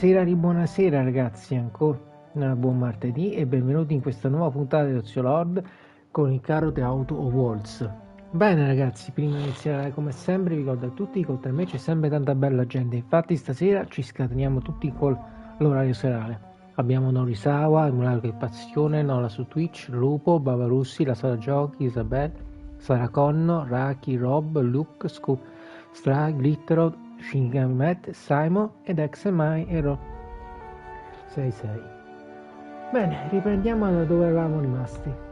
Buonasera ragazzi, ancora buon martedì e benvenuti in questa nuova puntata di Ozio Lord con il caro The Auto of Walls. Bene ragazzi, prima di iniziare come sempre vi ricordo a tutti che oltre a me c'è sempre tanta bella gente, infatti stasera ci scateniamo tutti con l'orario serale. Abbiamo Norisawa, Emulario che passione, Nola su Twitch, Lupo, Bavarussi, La Sala Giochi, Isabel, Sara Conno, Raki, Rob, Luke, Scoop, Stra, Glitterod, Shinigami Matt, Simon ed XMI Ero 66. Bene, riprendiamo da dove eravamo rimasti.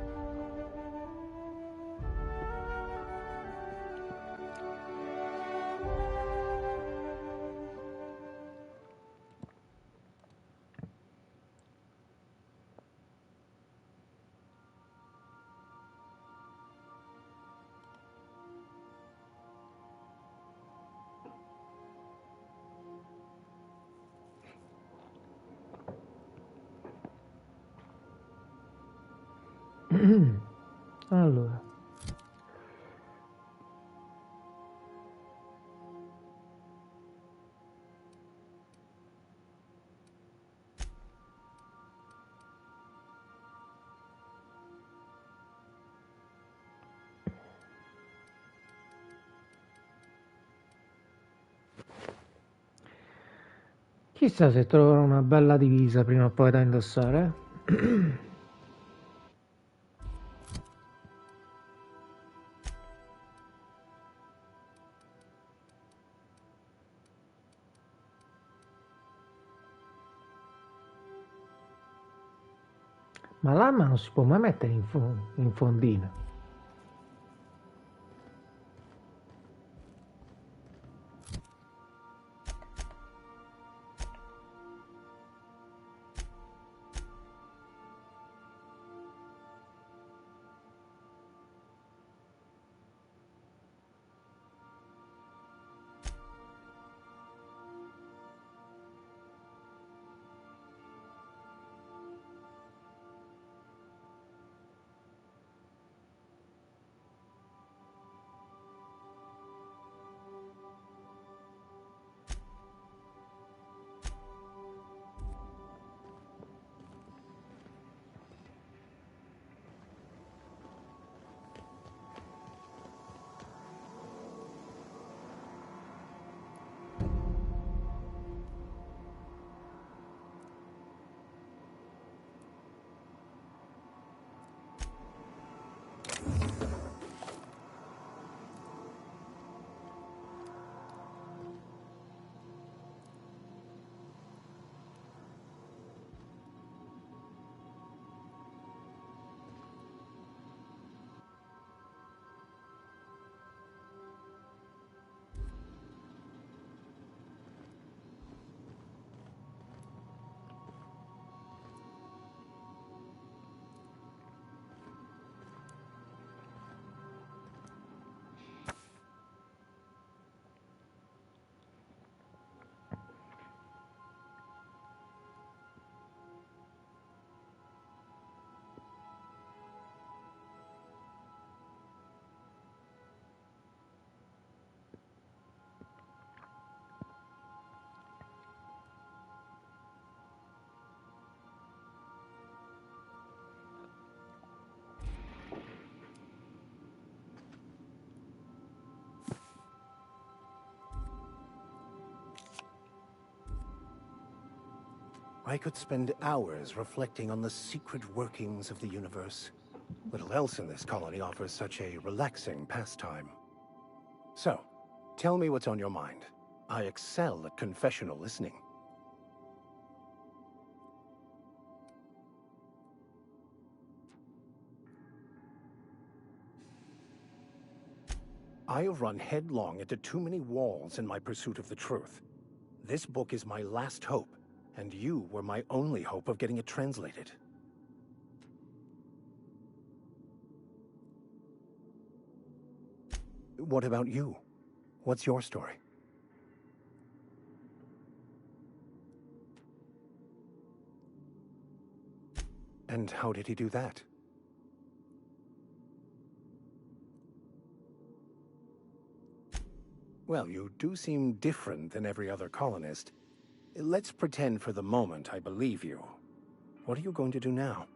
Allora, chissà se troverò una bella divisa prima o poi da indossare. Ma l'arma non si può mai mettere in fondina. I could spend hours reflecting on the secret workings of the universe. Little else in this colony offers such a relaxing pastime. So, tell me what's on your mind. I excel at confessional listening. I have run headlong into too many walls in my pursuit of the truth. This book is my last hope, and you were my only hope of getting it translated. What about you? What's your story? And how did he do that? Well, you do seem different than every other colonist. Let's pretend for the moment I believe you. What are you going to do now?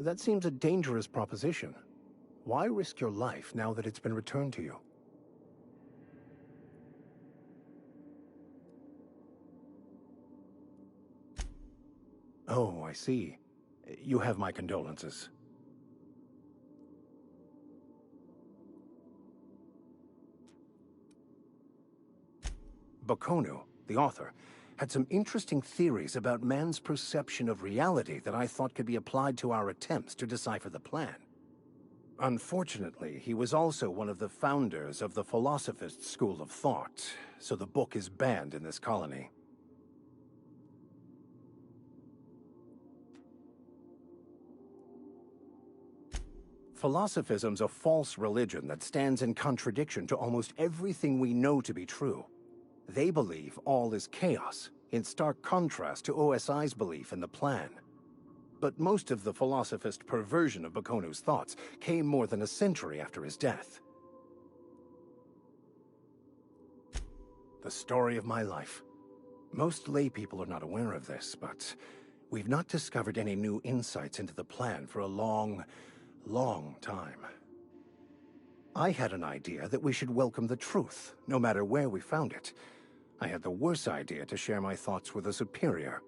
That seems a dangerous proposition. Why risk your life now that it's been returned to you? Oh, I see. You have my condolences. Bakonu, the author, had some interesting theories about man's perception of reality that I thought could be applied to our attempts to decipher the plan. Unfortunately, he was also one of the founders of the Philosophist school of thought, so the book is banned in this colony. Philosophism's a false religion that stands in contradiction to almost everything we know to be true. They believe all is chaos, in stark contrast to OSI's belief in the plan. But most of the philosophist perversion of Bakonu's thoughts came more than a century after his death. The story of my life. Most lay people are not aware of this, but we've not discovered any new insights into the plan for a long time. I had an idea that we should welcome the truth, no matter where we found it. I had the worse idea to share my thoughts with a superior.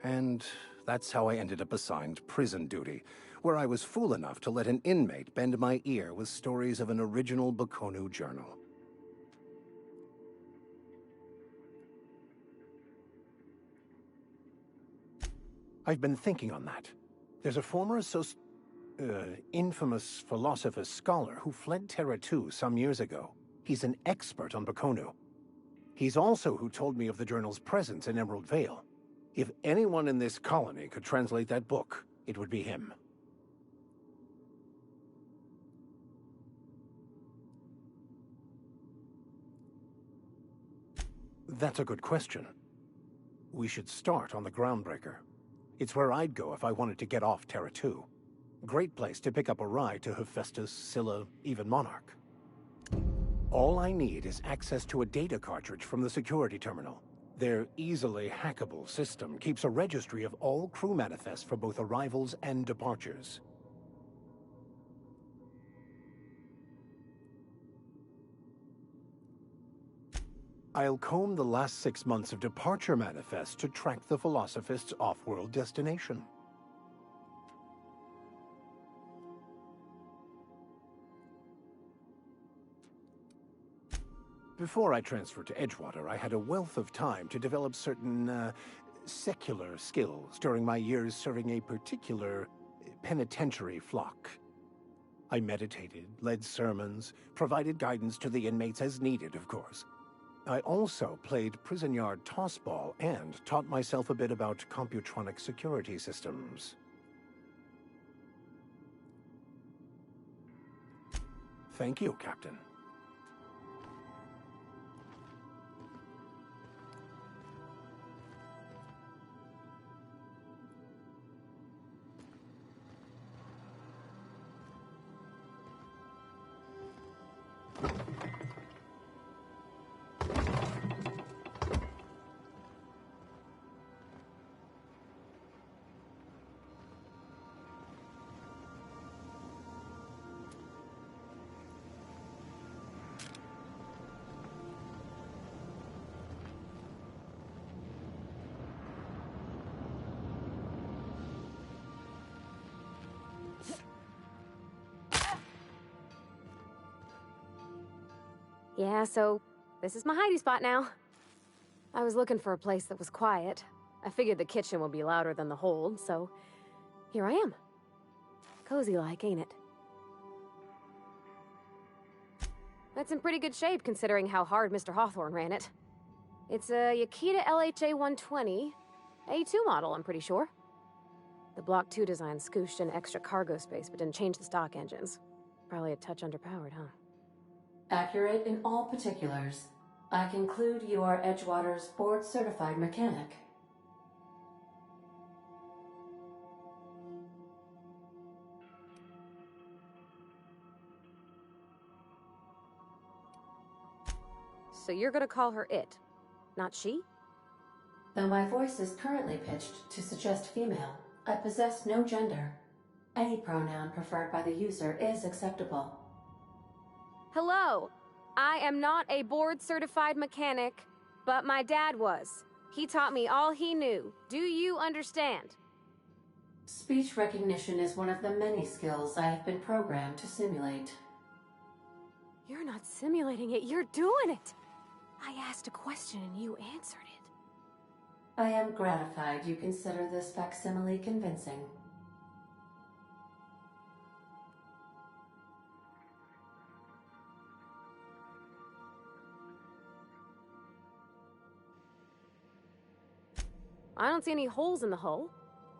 And that's how I ended up assigned prison duty, where I was fool enough to let an inmate bend my ear with stories of an original Bakonu journal. I've been thinking on that. There's a former infamous philosopher scholar who fled Terra 2 some years ago. He's an expert on Bakonu. He's also who told me of the journal's presence in Emerald Vale. If anyone in this colony could translate that book, it would be him. That's a good question. We should start on the Groundbreaker. It's where I'd go if I wanted to get off Terra 2. Great place to pick up a ride to Hephaestus, Scylla, even Monarch. All I need is access to a data cartridge from the security terminal. Their easily hackable system keeps a registry of all crew manifests for both arrivals and departures. I'll comb the last 6 months of departure manifests to track the Philosophist's off-world destination. Before I transferred to Edgewater, I had a wealth of time to develop certain, secular skills during my years serving a particular penitentiary flock. I meditated, led sermons, provided guidance to the inmates as needed, of course. I also played prison yard tossball and taught myself a bit about computronic security systems. Thank you, Captain. Yeah, so this is my hidey spot now. I was looking for a place that was quiet. I figured the kitchen would be louder than the hold, so here I am. Cozy-like, ain't it? That's in pretty good shape considering how hard Mr. Hawthorne ran it. It's a Yakita LHA 120, A2 model, I'm pretty sure. The Block 2 design scooshed in extra cargo space but didn't change the stock engines. Probably a touch underpowered, huh? Accurate in all particulars. I conclude you are Edgewater's board-certified mechanic. so you're gonna call her it, not she? Though my voice is currently pitched to suggest female, I possess no gender. Any pronoun preferred by the user is acceptable. Hello! I am not a board-certified mechanic, but my dad was. He taught me all he knew. Do you understand? Speech recognition is one of the many skills I have been programmed to simulate. You're not simulating it, you're doing it! I asked a question and you answered it. I am gratified you consider this facsimile convincing. I don't see any holes in the hull.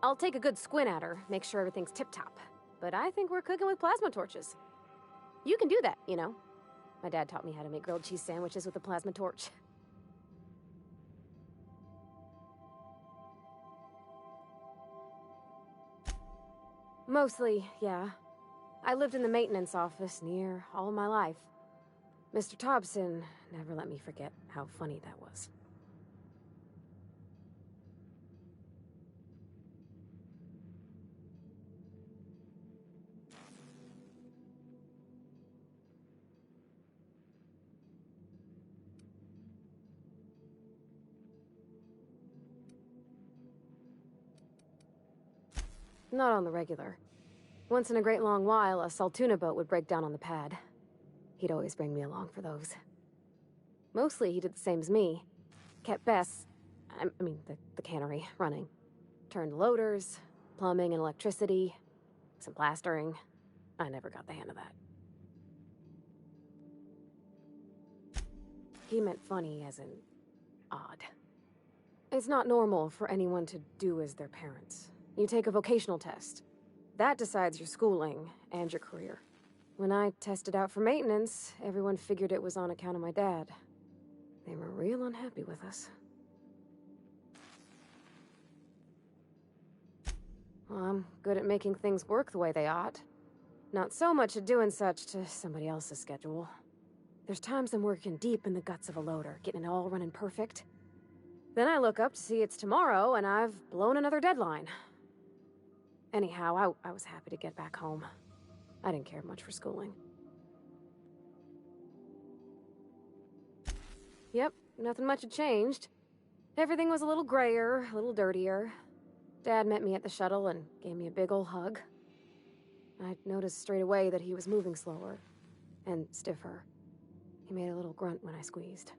I'll take a good squint at her, make sure everything's tip-top. But I think we're cooking with plasma torches. You can do that, you know. My dad taught me how to make grilled cheese sandwiches with a plasma torch. Mostly, yeah. I lived in the maintenance office near all of my life. Mr. Thompson never let me forget how funny that was. Not on the regular. Once in a great long while, a Saltuna boat would break down on the pad. He'd always bring me along for those. Mostly, he did the same as me. Kept the cannery, running. Turned loaders, plumbing and electricity, some plastering. I never got the hang of that. He meant funny as in odd. It's not normal for anyone to do as their parents. You take a vocational test. That decides your schooling and your career. When I tested out for maintenance, everyone figured it was on account of my dad. They were real unhappy with us. Well, I'm good at making things work the way they ought. Not so much at doing such to somebody else's schedule. There's times I'm working deep in the guts of a loader, getting it all running perfect. Then I look up to see it's tomorrow, and I've blown another deadline. Anyhow, I was happy to get back home. I didn't care much for schooling. Yep, nothing much had changed. Everything was a little grayer, a little dirtier. Dad met me at the shuttle and gave me a big ol' hug. I noticed straight away that he was moving slower and stiffer. He made a little grunt when I squeezed.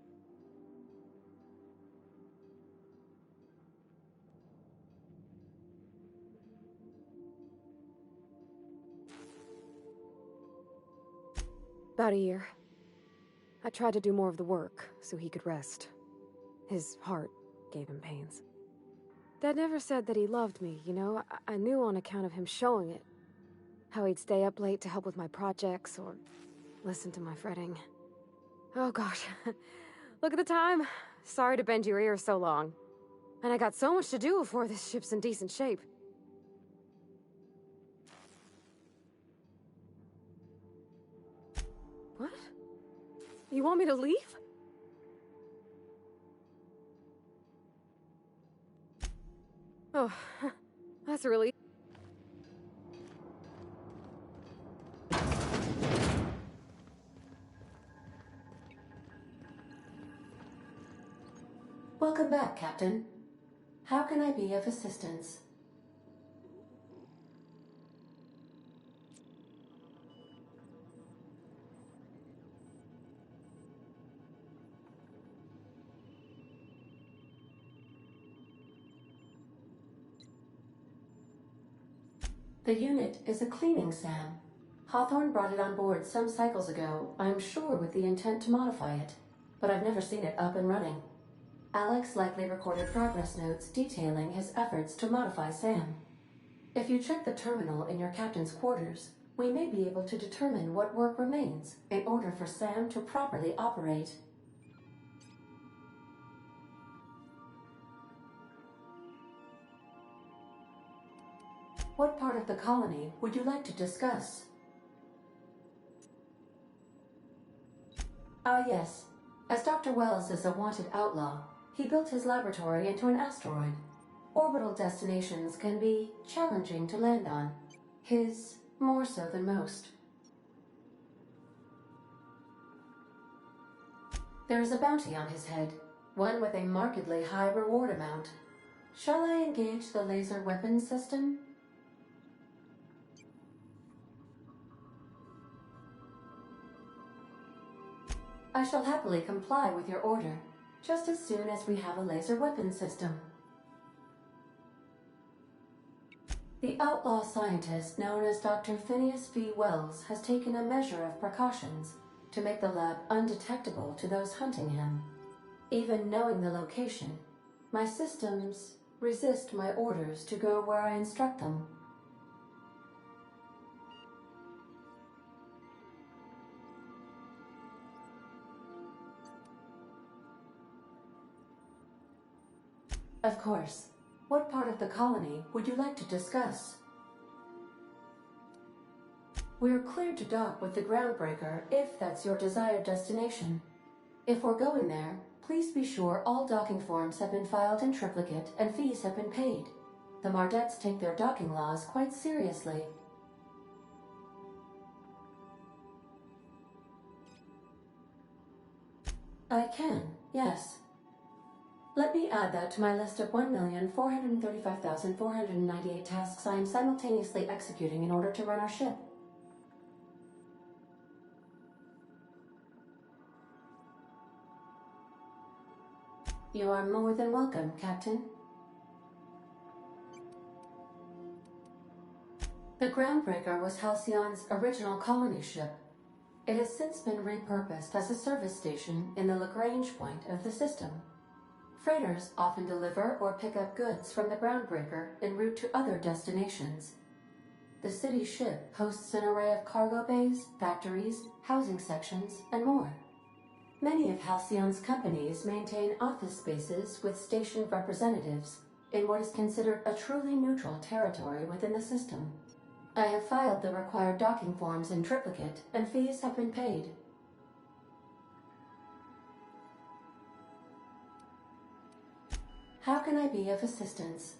About a year. I tried to do more of the work so he could rest. His heart gave him pains. Dad never said that he loved me, you know? I knew on account of him showing it. How he'd stay up late to help with my projects or listen to my fretting. Oh gosh. Look at the time. Sorry to bend your ear so long. And I got so much to do before this ship's in decent shape. What? You want me to leave? Oh, that's a relief. Welcome back, Captain. How can I be of assistance? The unit is a cleaning SAM. Hawthorne brought it on board some cycles ago, I'm sure with the intent to modify it, but I've never seen it up and running. Alex likely recorded progress notes detailing his efforts to modify SAM. If you check the terminal in your captain's quarters, we may be able to determine what work remains in order for SAM to properly operate. What part of the colony would you like to discuss? Ah, yes. As Dr. Wells is a wanted outlaw, he built his laboratory into an asteroid. Orbital destinations can be challenging to land on. His more so than most. There is a bounty on his head, one with a markedly high reward amount. Shall I engage the laser weapons system? I shall happily comply with your order, just as soon as we have a laser weapons system. The outlaw scientist known as Dr. Phineas V. Wells has taken a measure of precautions to make the lab undetectable to those hunting him. Even knowing the location, my systems resist my orders to go where I instruct them. Of course. What part of the colony would you like to discuss? We're cleared to dock with the Groundbreaker if that's your desired destination. If we're going there, please be sure all docking forms have been filed in triplicate and fees have been paid. The Mardettes take their docking laws quite seriously. I can, yes. Let me add that to my list of 1,435,498 tasks I am simultaneously executing in order to run our ship. You are more than welcome, Captain. The Groundbreaker was Halcyon's original colony ship. It has since been repurposed as a service station in the Lagrange point of the system. Freighters often deliver or pick up goods from the Groundbreaker en route to other destinations. The city ship hosts an array of cargo bays, factories, housing sections, and more. Many of Halcyon's companies maintain office spaces with stationed representatives in what is considered a truly neutral territory within the system. I have filed the required docking forms in triplicate, and fees have been paid. How can I be of assistance?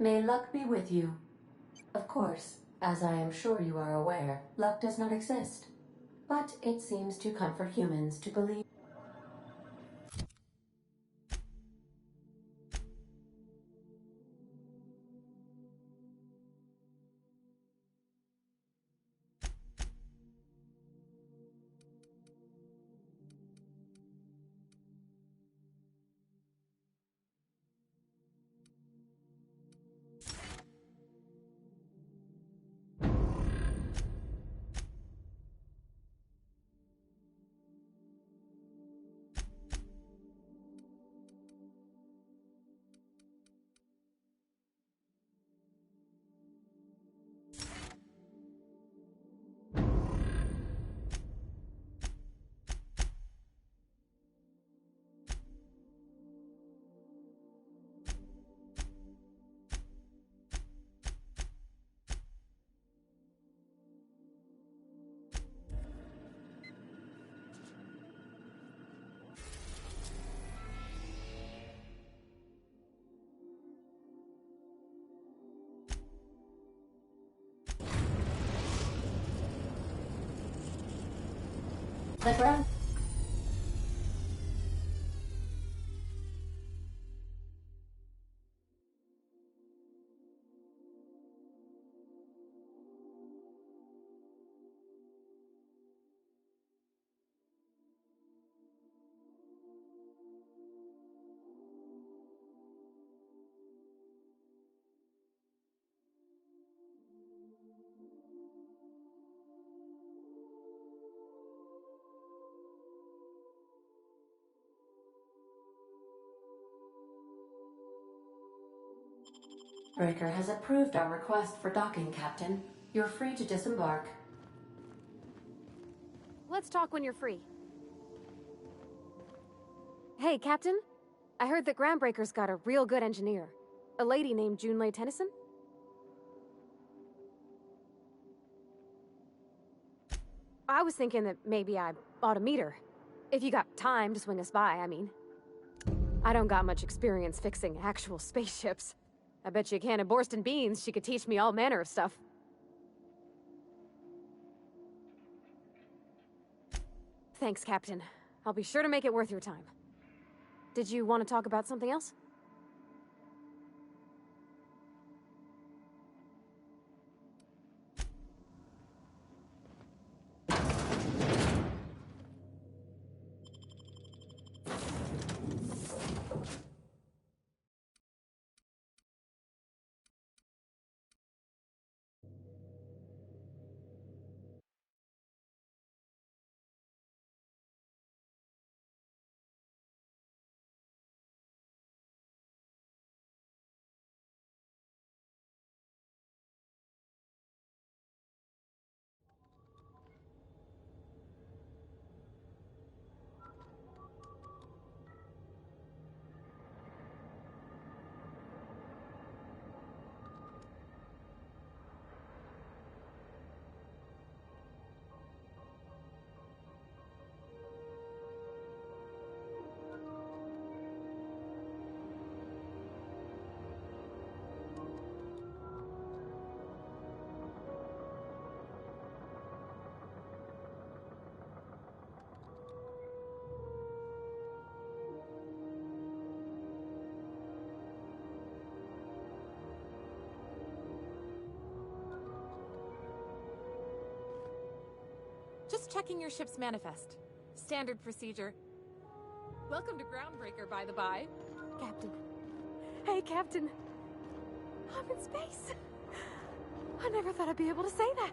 May luck be with you. Of course, as I am sure you are aware, luck does not exist. But it seems to comfort humans to believe. The ground. Breaker has approved our request for docking, Captain. You're free to disembark. Let's talk when you're free. Hey, Captain. I heard that Groundbreaker's got a real good engineer. A lady named Junlei Tennyson? I was thinking that maybe I ought to meet her. If you got time to swing us by, I mean. I don't got much experience fixing actual spaceships. I bet you a can of Borston beans she could teach me all manner of stuff. Thanks, Captain. I'll be sure to make it worth your time. Did you want to talk about something else? Just checking your ship's manifest. Standard procedure. Welcome to Groundbreaker, by the by. Captain. Hey, Captain. I'm in space. I never thought I'd be able to say that.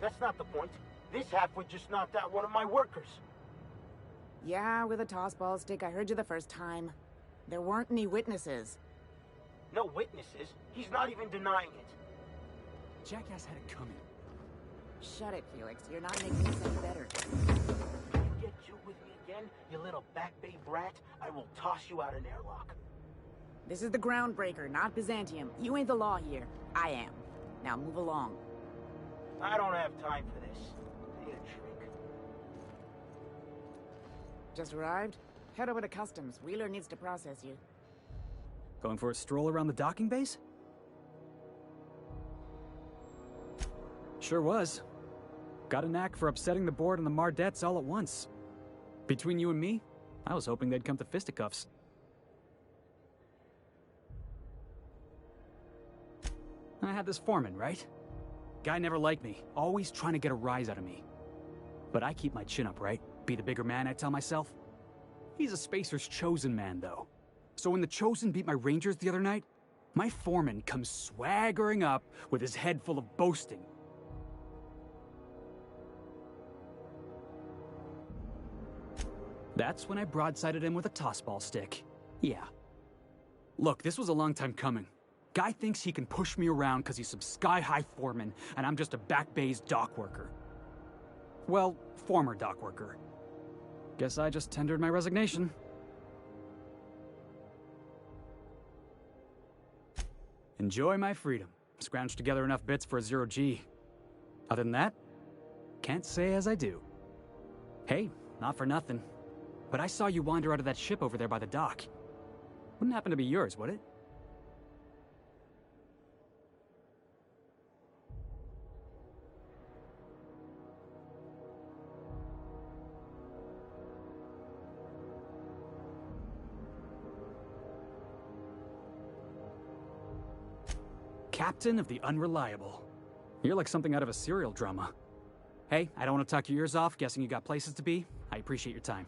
That's not the point. This halfwit just knocked out one of my workers. Yeah, with a tossball stick. I heard you the first time. There weren't any witnesses. No witnesses. He's not even denying it. Jackass had it coming. Shut it, Felix. You're not making this any better. You get you with me again, you little Back Bay brat, I will toss you out an airlock. This is the Groundbreaker, not Byzantium. You ain't the law here. I am. Now move along. I don't have time for this. You shrink. Just arrived? Head over to Customs. Wheeler needs to process you. Going for a stroll around the docking base? Sure was. Got a knack for upsetting the board and the Mardettes all at once. Between you and me, I was hoping they'd come to fisticuffs. I had this foreman, right? Guy never liked me, always trying to get a rise out of me. But I keep my chin up, right? Be the bigger man, I tell myself. He's a Spacer's chosen man, though. So when the Chosen beat my Rangers the other night, my foreman comes swaggering up with his head full of boasting. That's when I broadsided him with a tossball stick. Yeah. Look, this was a long time coming. Guy thinks he can push me around because he's some sky-high foreman, and I'm just a Back Bay's dock worker. Well, former dock worker. Guess I just tendered my resignation. Enjoy my freedom. Scrounged together enough bits for a 0G. Other than that, can't say as I do. Hey, not for nothing, but I saw you wander out of that ship over there by the dock. Wouldn't happen to be yours, would it? Captain of the Unreliable. You're like something out of a serial drama. Hey, I don't want to talk your ears off, guessing you got places to be. I appreciate your time.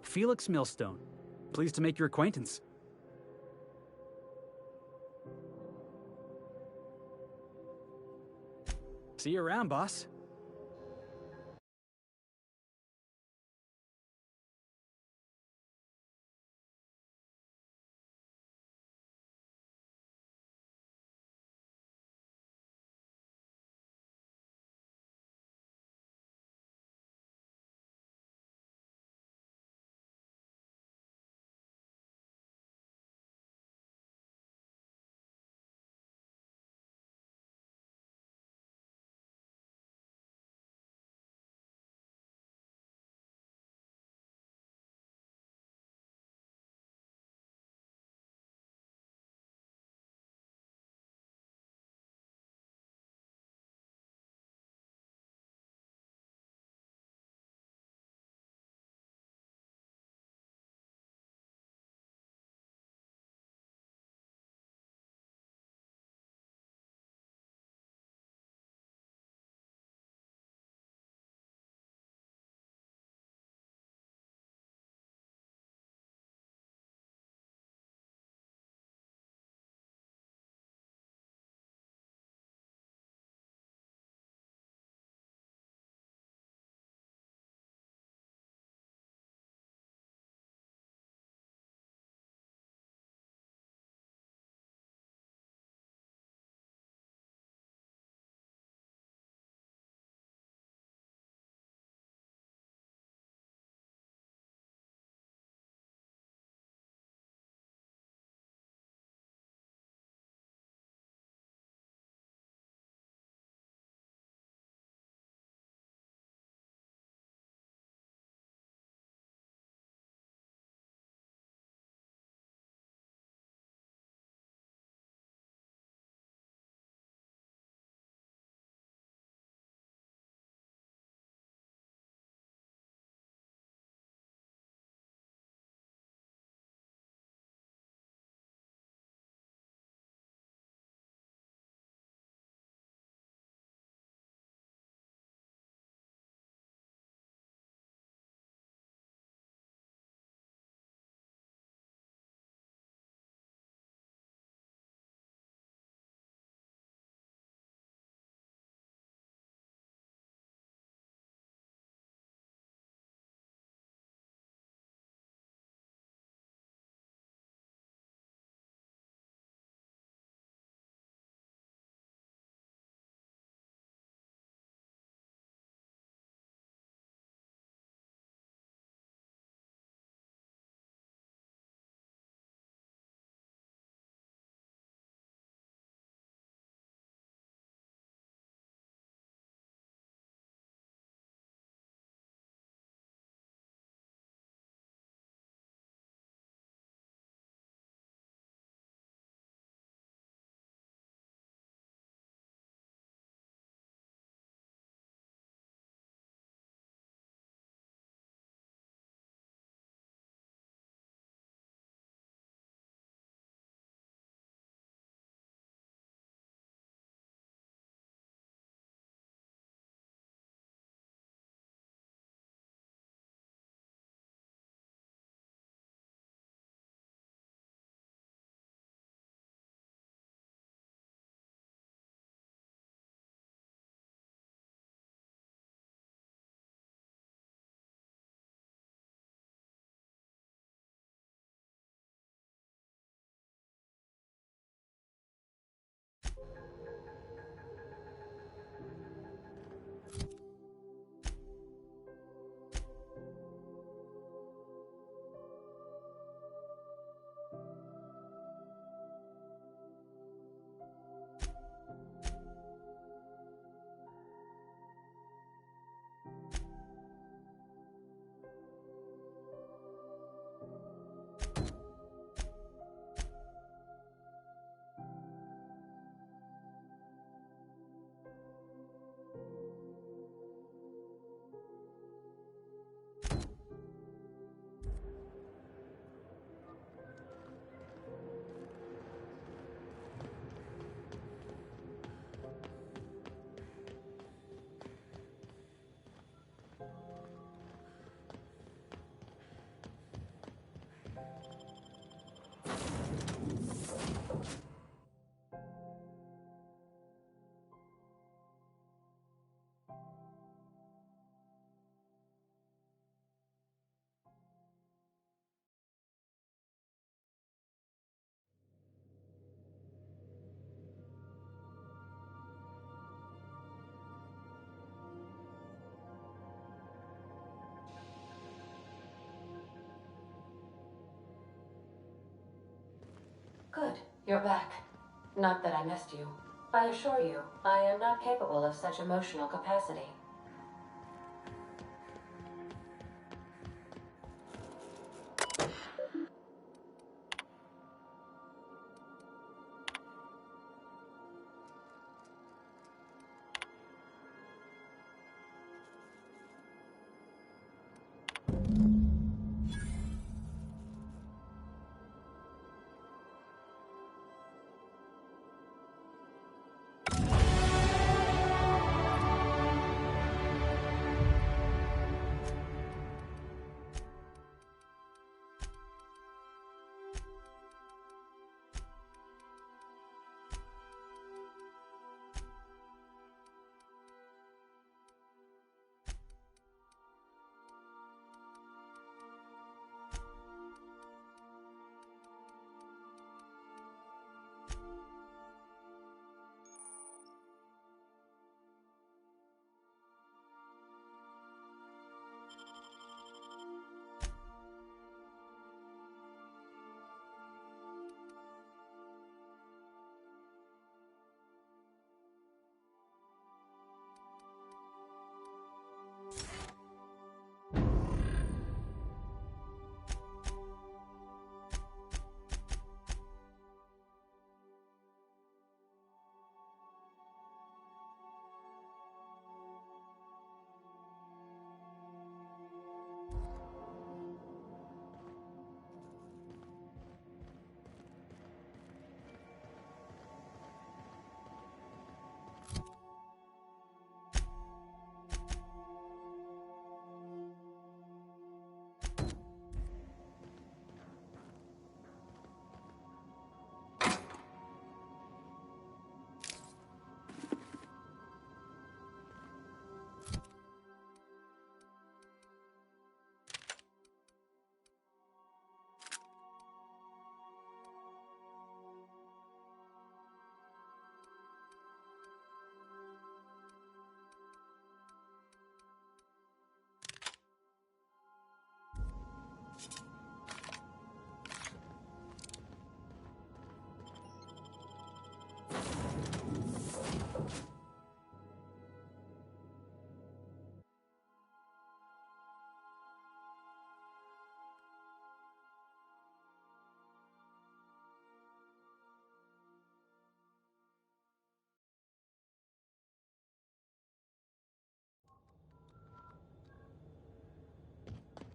Felix Millstone. Pleased to make your acquaintance. See you around, boss. Good, you're back. Not that I missed you. I assure you, I am not capable of such emotional capacity.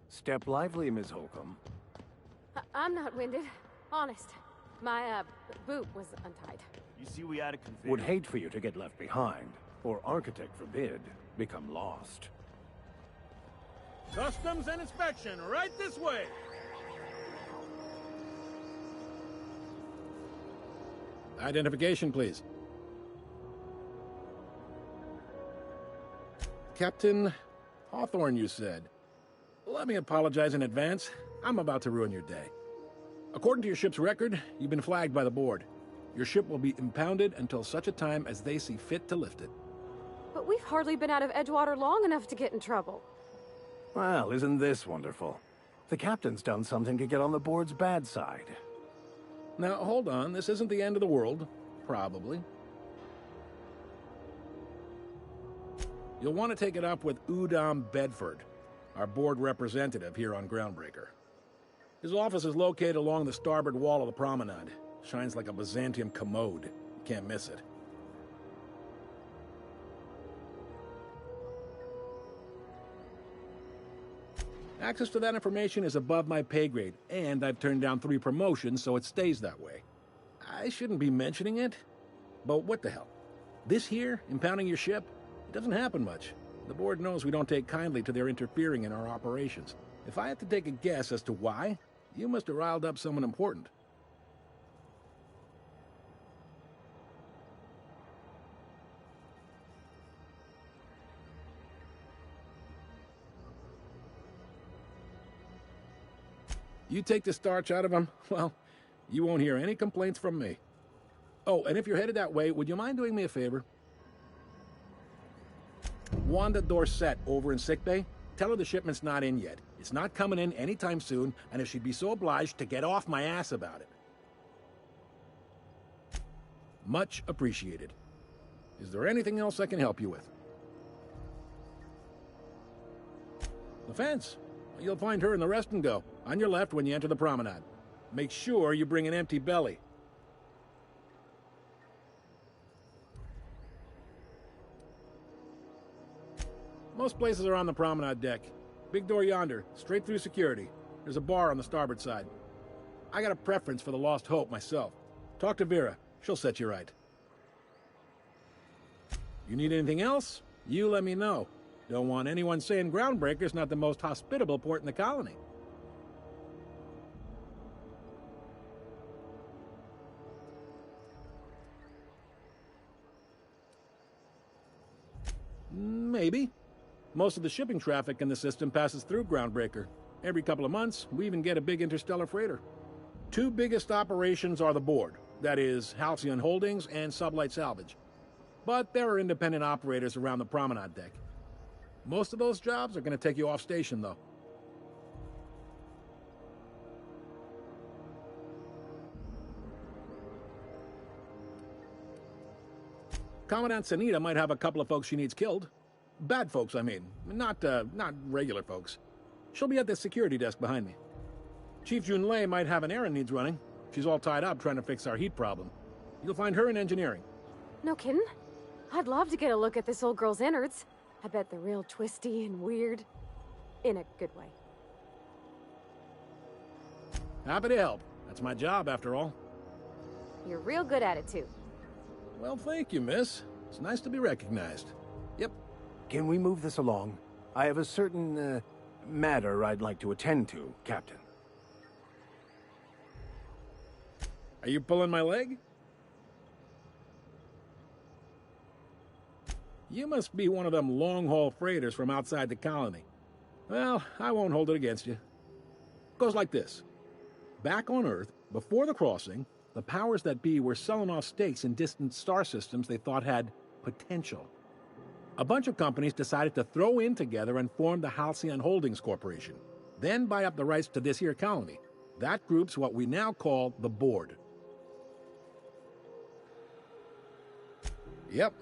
Step lively, Ms. Holcomb. I'm not winded. Honest. My, boot was untied. You see we out of config. Would hate for you to get left behind, or architect forbid, become lost. Customs and inspection, right this way! Identification, please. Captain Hawthorne, you said. Let me apologize in advance. I'm about to ruin your day. According to your ship's record, you've been flagged by the board. Your ship will be impounded until such a time as they see fit to lift it. But we've hardly been out of Edgewater long enough to get in trouble. Well, isn't this wonderful? The captain's done something to get on the board's bad side. Now, hold on. This isn't the end of the world. Probably. You'll want to take it up with Udom Bedford, our board representative here on Groundbreaker. His office is located along the starboard wall of the promenade. Shines like a Byzantium commode. You can't miss it. Access to that information is above my pay grade, and I've turned down 3 promotions, so it stays that way. I shouldn't be mentioning it, but what the hell? This here, impounding your ship, it doesn't happen much. The board knows we don't take kindly to their interfering in our operations. If I had to take a guess as to why, you must have riled up someone important. You take the starch out of them, well, you won't hear any complaints from me. Oh, and if you're headed that way, would you mind doing me a favor? Wanda Dorset over in sickbay, tell her the shipment's not in yet. It's not coming in anytime soon, and if she'd be so obliged to get off my ass about it. Much appreciated. Is there anything else I can help you with? The fence. You'll find her in the rest and go, on your left when you enter the promenade. Make sure you bring an empty belly. Most places are on the promenade deck. Big door yonder, straight through security. There's a bar on the starboard side. I got a preference for the Lost Hope myself. Talk to Vera. She'll set you right. You need anything else? You let me know. Don't want anyone saying Groundbreaker's not the most hospitable port in the colony. Maybe. Most of the shipping traffic in the system passes through Groundbreaker. Every couple of months, we even get a big interstellar freighter. Two biggest operations are the board. That is, Halcyon Holdings and Sublight Salvage. But there are independent operators around the promenade deck. Most of those jobs are going to take you off station, though. Commandant Sanita might have a couple of folks she needs killed. Bad folks, I mean. Not regular folks. She'll be at the security desk behind me. Chief Junlei might have an errand needs running. She's all tied up trying to fix our heat problem. You'll find her in engineering. No kidding? I'd love to get a look at this old girl's innards. I bet they're real twisty and weird. In a good way. Happy to help. That's my job, after all. You're real good at it, too. Well, thank you, miss. It's nice to be recognized. Yep. Can we move this along? I have a certain, matter I'd like to attend to, Captain. Are you pulling my leg? You must be one of them long-haul freighters from outside the colony. Well, I won't hold it against you. Goes like this. Back on Earth, before the crossing, the powers that be were selling off stakes in distant star systems they thought had potential. A bunch of companies decided to throw in together and form the Halcyon Holdings Corporation, then buy up the rights to this here colony. That group's what we now call the Board. Yep,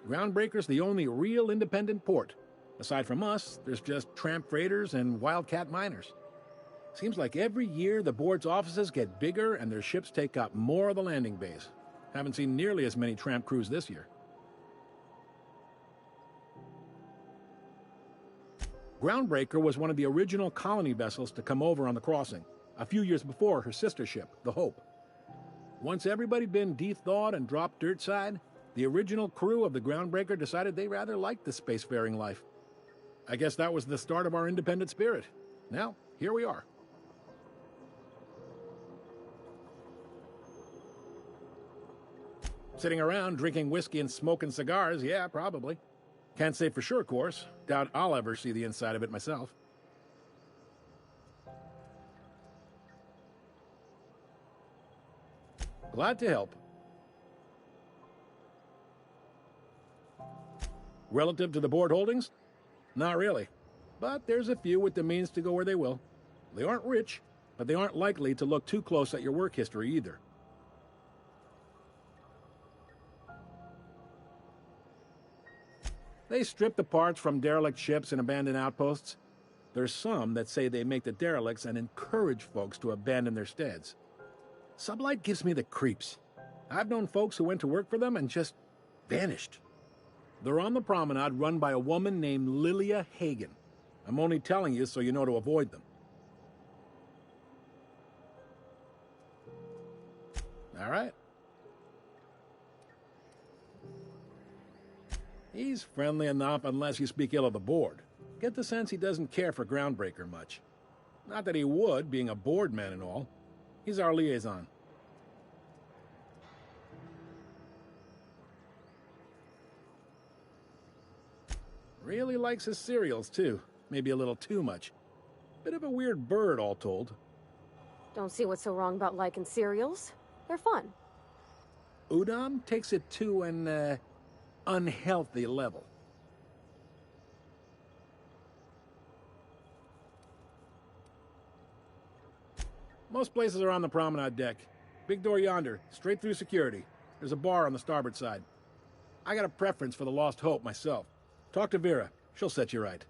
Groundbreaker's the only real independent port. Aside from us, there's just tramp freighters and wildcat miners. Seems like every year the Board's offices get bigger and their ships take up more of the landing base. Haven't seen nearly as many tramp crews this year. Groundbreaker was one of the original colony vessels to come over on the crossing, a few years before her sister ship, the Hope. Once everybody'd been de-thawed and dropped dirt side, the original crew of the Groundbreaker decided they rather liked the spacefaring life. I guess that was the start of our independent spirit. Now, here we are. Sitting around drinking whiskey and smoking cigars, yeah, probably. Can't say for sure, of course. Doubt I'll ever see the inside of it myself. Glad to help. Relative to the Board holdings? Not really. But there's a few with the means to go where they will. They aren't rich, but they aren't likely to look too close at your work history either. They strip the parts from derelict ships and abandoned outposts. There's some that say they make the derelicts and encourage folks to abandon their steads. Sublight gives me the creeps. I've known folks who went to work for them and just vanished. They're on the promenade run by a woman named Lilia Hagen. I'm only telling you so you know to avoid them. All right. He's friendly enough unless you speak ill of the Board. Get the sense he doesn't care for Groundbreaker much. Not that he would, being a Board man and all. He's our liaison. Really likes his cereals, too. Maybe a little too much. Bit of a weird bird, all told. Don't see what's so wrong about liking cereals. They're fun. Udam takes it to an, unhealthy level. Most places are on the promenade deck. Big door yonder, straight through security. There's a bar on the starboard side. I got a preference for the Lost Hope myself. Talk to Vera. She'll set you right.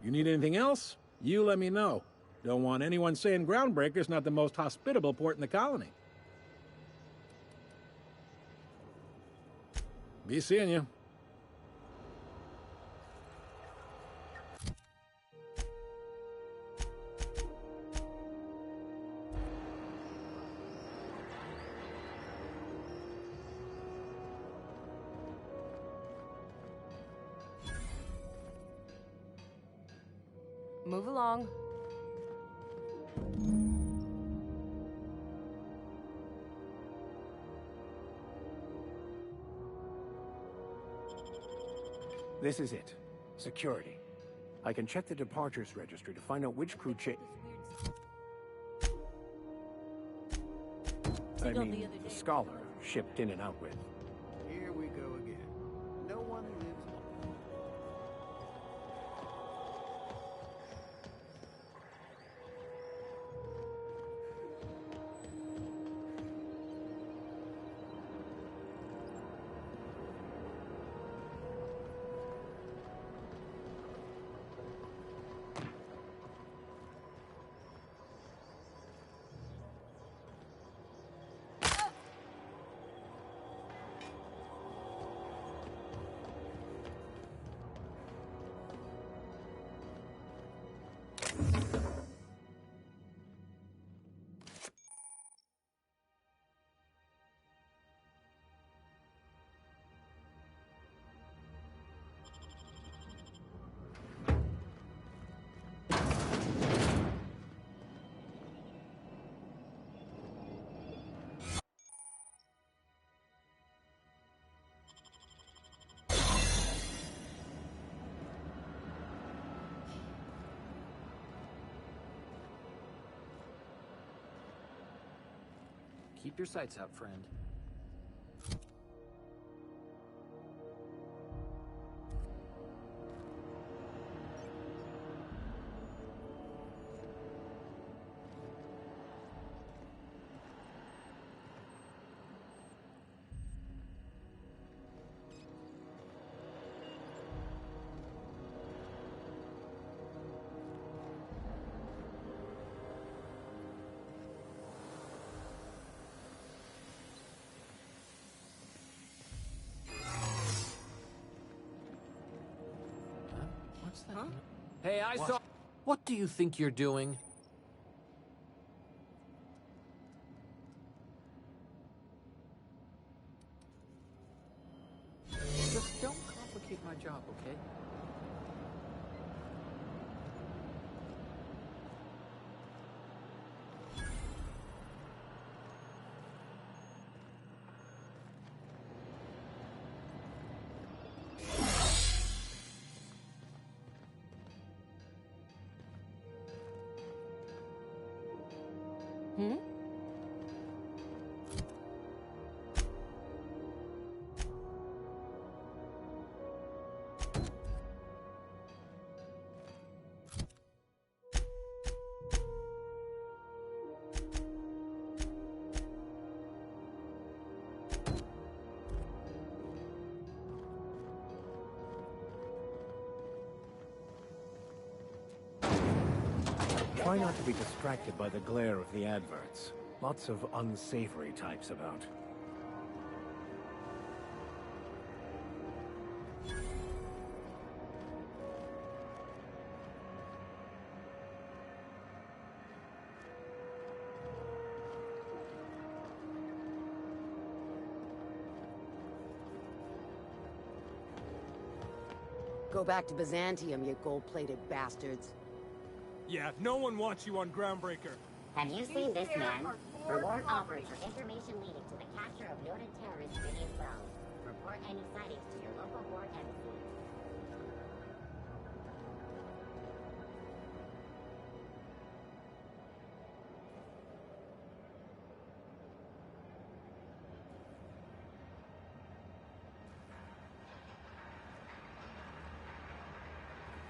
You need anything else? You let me know. Don't want anyone saying Groundbreaker's not the most hospitable port in the colony. Be seeing you. Move along. This is it. Security. I can check the departures registry to find out which crew I mean, the Scholar shipped in and out with. Here we go again. No one lives. Keep your sights out, friend. What's that? Huh? Hey, I saw... What do you think you're doing? Just don't complicate my job, okay? Hmm? Try not to be distracted by the glare of the adverts. Lots of unsavory types about. Go back to Byzantium, you gold-plated bastards. Yeah, no one wants you on Groundbreaker. Have you seen this man? Reward offers for information leading to the capture of noted terrorist Vivian Wells. Report any sightings to your local board embassy.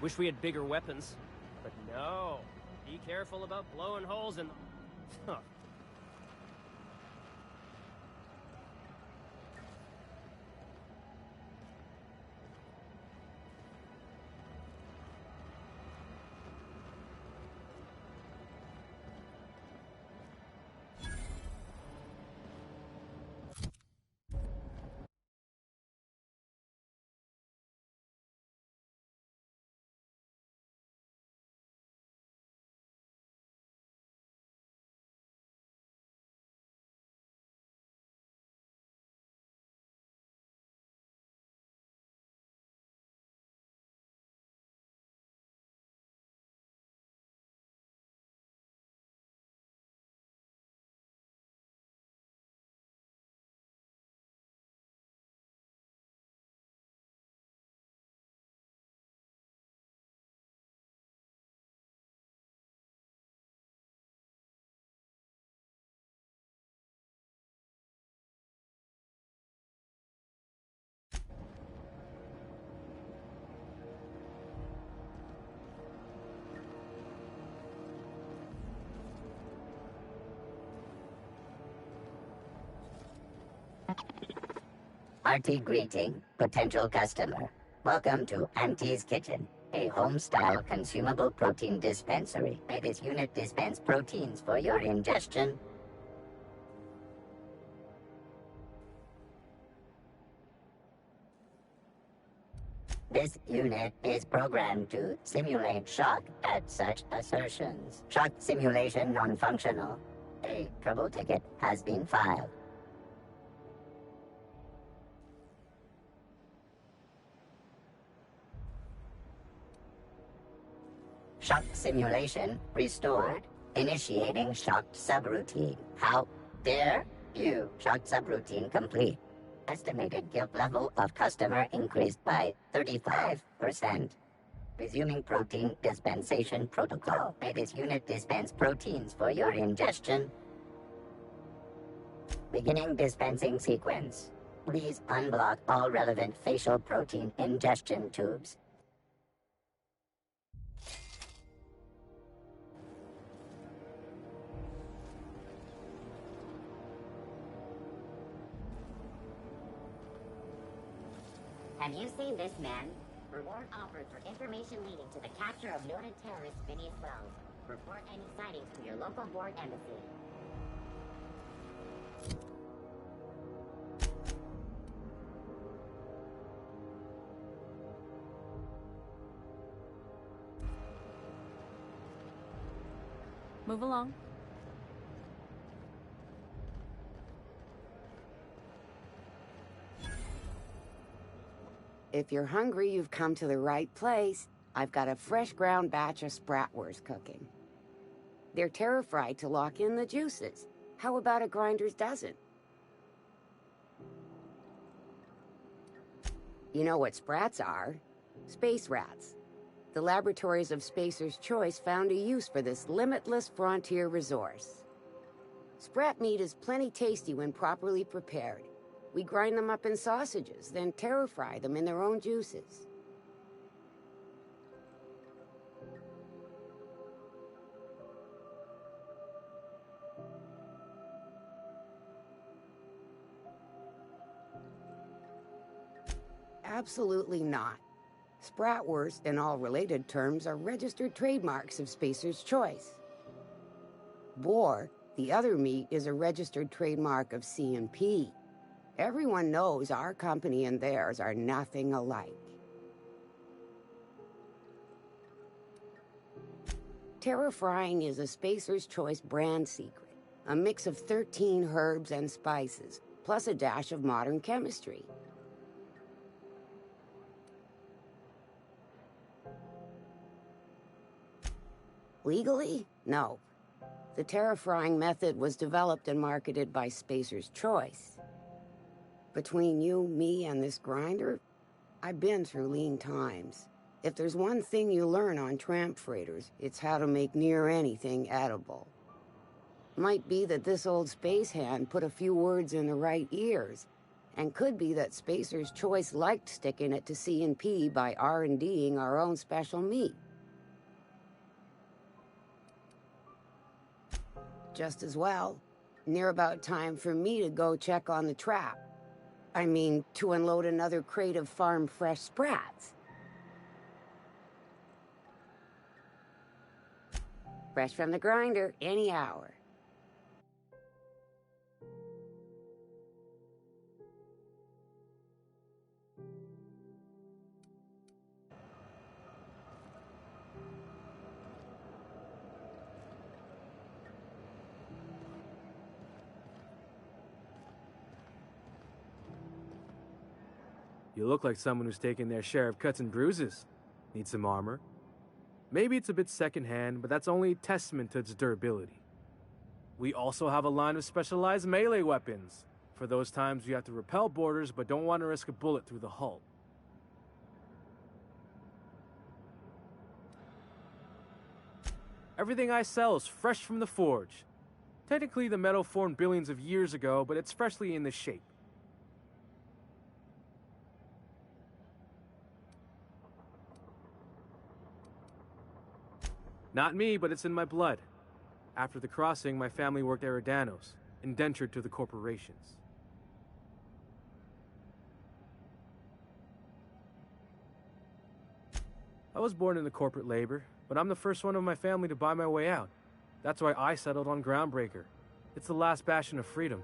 Wish we had bigger weapons. But no. Be careful about blowing holes in them. Huh. Hearty greeting, potential customer. Welcome to Auntie's Kitchen, a home-style consumable protein dispensary. May this unit dispense proteins for your ingestion. This unit is programmed to simulate shock at such assertions. Shock simulation non-functional. A trouble ticket has been filed. Shock simulation restored. Initiating shocked subroutine. How dare you? Shocked subroutine complete. Estimated guilt level of customer increased by 35%. Resuming protein dispensation protocol. May this unit dispense proteins for your ingestion. Beginning dispensing sequence. Please unblock all relevant facial protein ingestion tubes. Have you seen this man? Reward offered for information leading to the capture of noted terrorist Phineas Wells. Report any sightings to your local board embassy. Move along. If you're hungry, you've come to the right place. I've got a fresh ground batch of spratwurst cooking. They're terra-fried to lock in the juices. How about a grinder's dozen? You know what sprats are? Space rats. The laboratories of Spacer's Choice found a use for this limitless frontier resource. Sprat meat is plenty tasty when properly prepared. We grind them up in sausages, then terra-fry them in their own juices. Absolutely not. Spratwurst and all related terms are registered trademarks of Spacer's Choice. Boar, the other meat, is a registered trademark of C&P. Everyone knows our company and theirs are nothing alike. Terra-frying is a Spacer's Choice brand secret, a mix of 13 herbs and spices, plus a dash of modern chemistry. Legally? No. The terra-frying method was developed and marketed by Spacer's Choice. Between you, me, and this grinder, I've been through lean times. If there's one thing you learn on tramp freighters, it's how to make near anything edible. Might be that this old space hand put a few words in the right ears, and could be that Spacer's Choice liked sticking it to C&P by R&D'ing our own special meat. Just as well. Near about time for me to go check on the trap. I mean, to unload another crate of farm-fresh sprats. Fresh from the grinder, any hour. You look like someone who's taken their share of cuts and bruises. Need some armor? Maybe it's a bit secondhand, but that's only a testament to its durability. We also have a line of specialized melee weapons, for those times you have to repel boarders but don't want to risk a bullet through the hull. Everything I sell is fresh from the forge. Technically, the metal formed billions of years ago, but it's freshly in this shape. Not me, but it's in my blood. After the crossing, my family worked Eridanos, indentured to the corporations. I was born into corporate labor, but I'm the first one of my family to buy my way out. That's why I settled on Groundbreaker. It's the last bastion of freedom.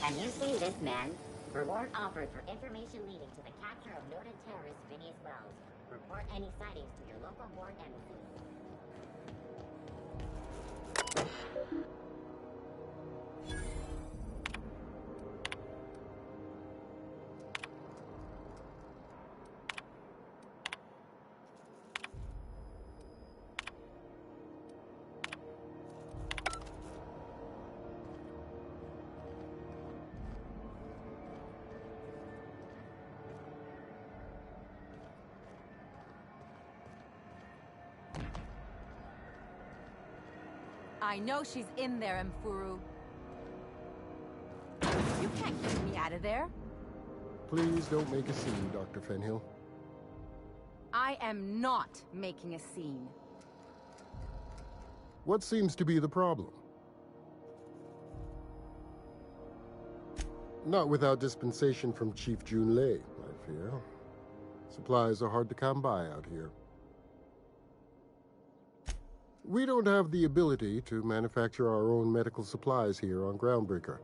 Have you seen this man? Reward offered for information leading to the capture of noted terrorist Phineas Wells. Report any sightings to your local board embassy. I know she's in there, Mfuru. You can't get me out of there. Please don't make a scene, Dr. Fenhill. I am not making a scene. What seems to be the problem? Not without dispensation from Chief Junlei, I fear. Supplies are hard to come by out here. We don't have the ability to manufacture our own medical supplies here on Groundbreaker.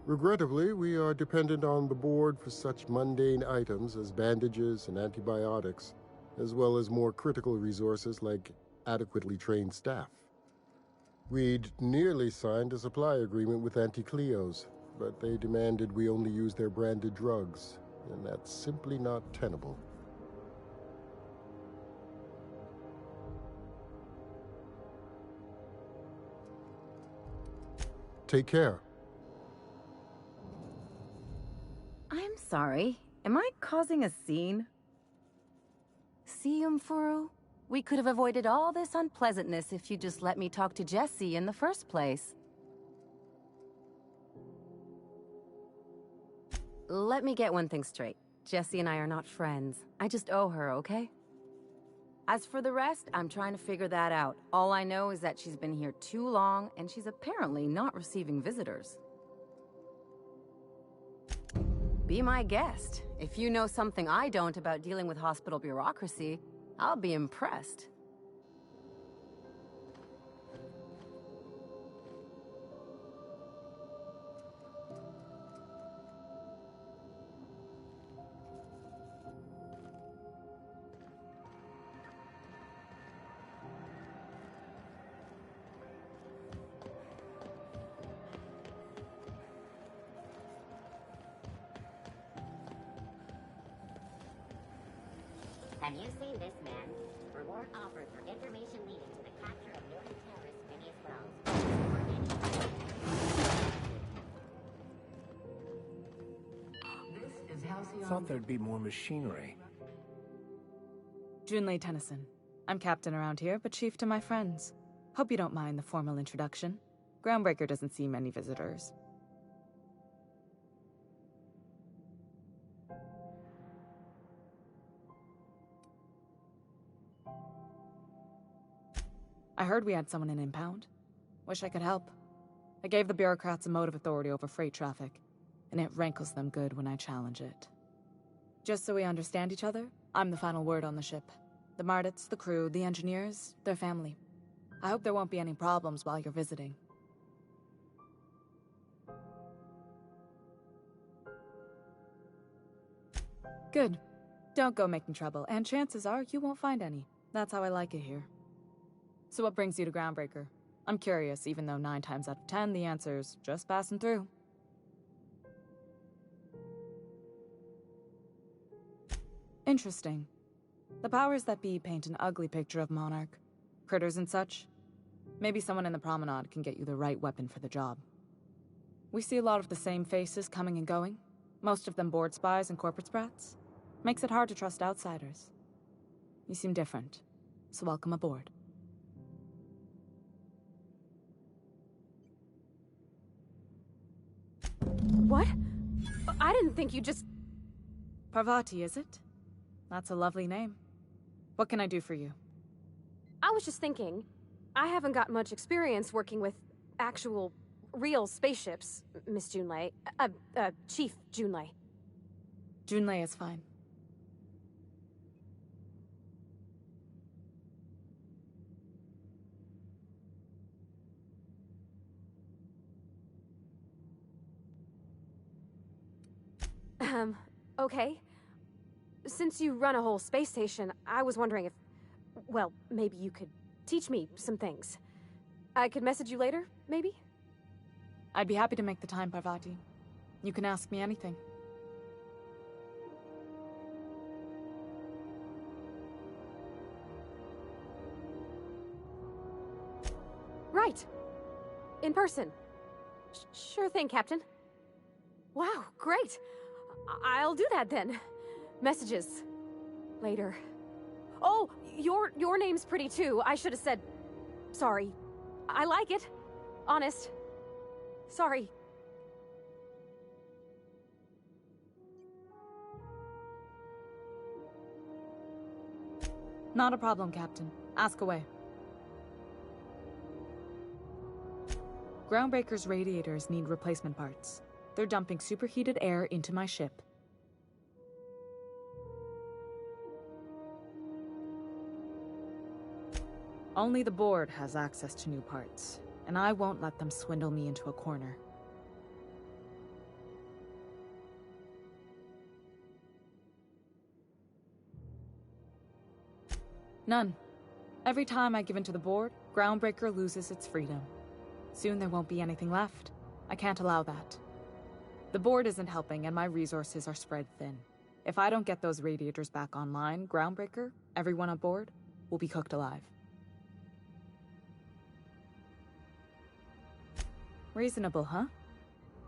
Regrettably, we are dependent on the board for such mundane items as bandages and antibiotics, as well as more critical resources like adequately trained staff. We'd nearly signed a supply agreement with Anti-Cleos, but they demanded we only use their branded drugs, and that's simply not tenable. Take care. I'm sorry. Am I causing a scene? See, Umfuru? We could have avoided all this unpleasantness if you just let me talk to Jessie in the first place. Let me get one thing straight. Jessie and I are not friends. I just owe her, okay? As for the rest, I'm trying to figure that out. All I know is that she's been here too long, and she's apparently not receiving visitors. Be my guest. If you know something I don't about dealing with hospital bureaucracy, I'll be impressed. Have you seen this man? Reward offered for information leading to the capture of Northern terrorist Phineas Wells. This is Halcyon. Thought there'd be more machinery. Junlei Tennyson. I'm captain around here, but chief to my friends. Hope you don't mind the formal introduction. Groundbreaker doesn't see many visitors. I heard we had someone in impound. Wish I could help. I gave the bureaucrats a motive authority over freight traffic, and it rankles them good when I challenge it. Just so we understand each other, I'm the final word on the ship. The Mardits, the crew, the engineers, their family. I hope there won't be any problems while you're visiting. Good. Don't go making trouble, and chances are you won't find any. That's how I like it here. So what brings you to Groundbreaker? I'm curious, even though 9 times out of 10 the answer's just passing through. Interesting. The powers that be paint an ugly picture of Monarch. Critters and such. Maybe someone in the promenade can get you the right weapon for the job. We see a lot of the same faces coming and going. Most of them board spies and corporate sprats. Makes it hard to trust outsiders. You seem different, so welcome aboard. What? I didn't think you just... Parvati, is it? That's a lovely name. What can I do for you? I was just thinking, I haven't got much experience working with actual, real spaceships, Miss Junlei. Chief Junlei. Junlei is fine. Okay. Since you run a whole space station, I was wondering if... Well, maybe you could teach me some things. I could message you later, maybe? I'd be happy to make the time, Parvati. You can ask me anything. Right. In person. Sure thing, Captain. Wow, great. I'll do that then. Messages. Later. Oh, your name's pretty too. I should have said... Sorry. I like it. Honest. Sorry. Not a problem, Captain. Ask away. Groundbreaker's radiators need replacement parts. They're dumping superheated air into my ship. Only the board has access to new parts, and I won't let them swindle me into a corner. None. Every time I give in to the board, Groundbreaker loses its freedom. Soon there won't be anything left. I can't allow that. The board isn't helping and my resources are spread thin. If I don't get those radiators back online, Groundbreaker, everyone on board, will be cooked alive. Reasonable, huh?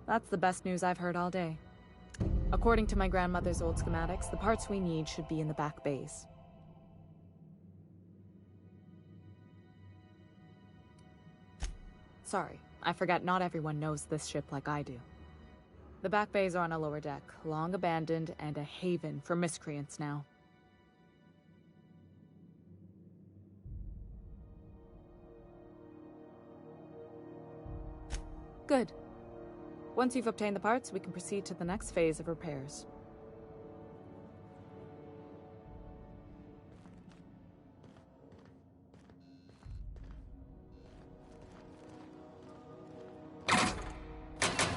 That's the best news I've heard all day. According to my grandmother's old schematics, the parts we need should be in the back bays. Sorry, I forgot not everyone knows this ship like I do. The back bays are on a lower deck, long abandoned and a haven for miscreants now. Good. Once you've obtained the parts, we can proceed to the next phase of repairs.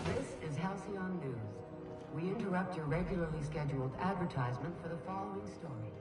This is Halcyon News. We interrupt your regularly scheduled advertisement for the following story.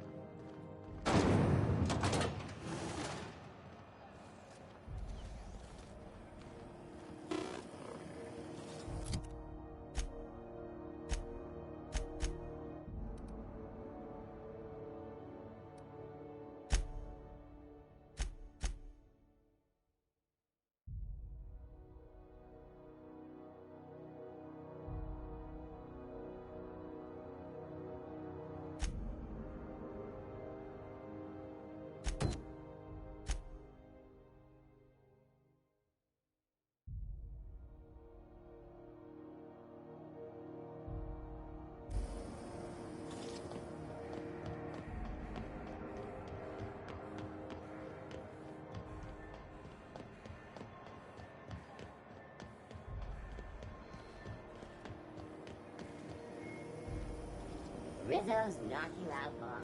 Rizzo's knock you out bars.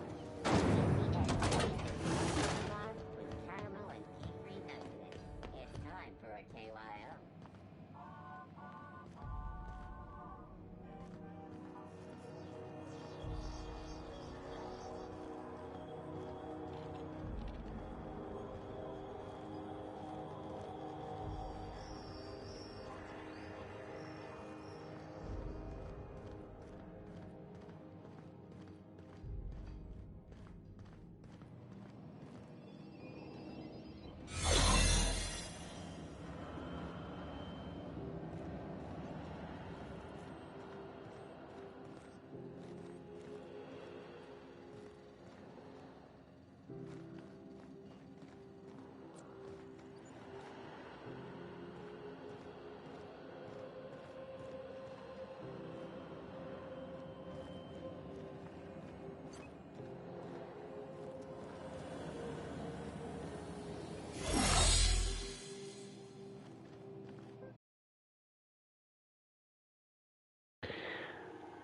With caramel and pea-free nuts. It's time for a KYO.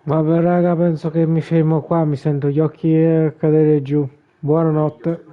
Vabbè raga, penso che mi fermo qua, mi sento gli occhi cadere giù. Buonanotte.